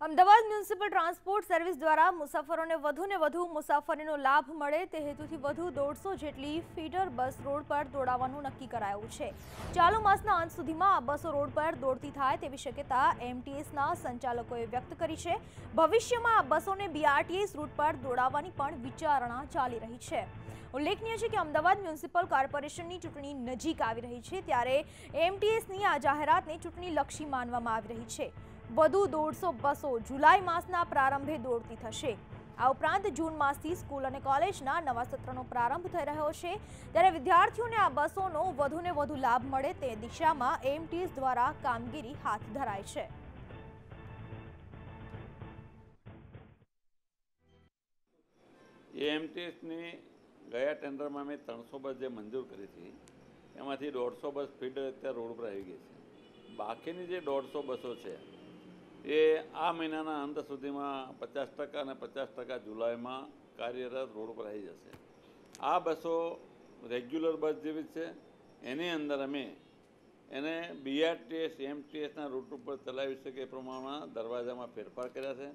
Ahmedabad municipal transport service દ્વારા મુસાફરોને વધુ મુસાફરીનો લાભ મળે તે હેતુથી વધુ 150 જેટલી ફીડર બસ રોડ પર દોડાવવાનું નક્કી કરાયું છે। ચાલુ માસના અંત સુધીમાં આ બસો રોડ પર દોડતી થાય તેવી શક્યતા એમટીએસના સંચાલકોએ વ્યક્ત કરી છે। ભવિષ્યમાં આ બસોને બીઆરટીએસ રૂટ પર દોડાવવાની પણ વિચારણા ચાલી રહી છે। ઉલ્લેખનીય છે કે અમદાવાદ મ્યુનિસિપલ કોર્પોરેશનની ચૂંટણી નજીક આવી રહી છે, ત્યારે એમટીએસની આ જાહેરાતને ચૂંટણીલક્ષી માનવામાં આવી રહી છે। વધુ 150 બસો જુલાઈ માસના પ્રારંભે દોડતી થશે। આ ઉપરાંત જૂન માસથી સ્કૂલ અને કોલેજના નવા સત્રનો પ્રારંભ થઈ રહ્યો છે, ત્યારે વિદ્યાર્થીઓને આ બસોનો વધુને વધુ લાભ મળે તે દિશામાં એમટીએસ દ્વારા કામગીરી હાથ ધરાઈ છે। એમટીએસની ગયા ટેન્ડરમાં મેં 300 બસ જે મંજૂર કરી હતી એમાંથી 150 બસ ફીડર અત્યારે રોડ પર આવી ગઈ છે। બાકીની જે 150 બસો છે એ આ મહિનાના અંત સુધીમાં 50% અને 50% જુલાઈમાં કાર્યરત રોડ પર આવી જશે। આ બસો રેગ્યુલર બસ જેવી છે, એની અંદર અમે એને બીઆરટીએસ એમટીએસના રૂટ ઉપર ચલાવી શકે એ પ્રમાણમાં દરવાજામાં ફેરફાર કર્યા છે।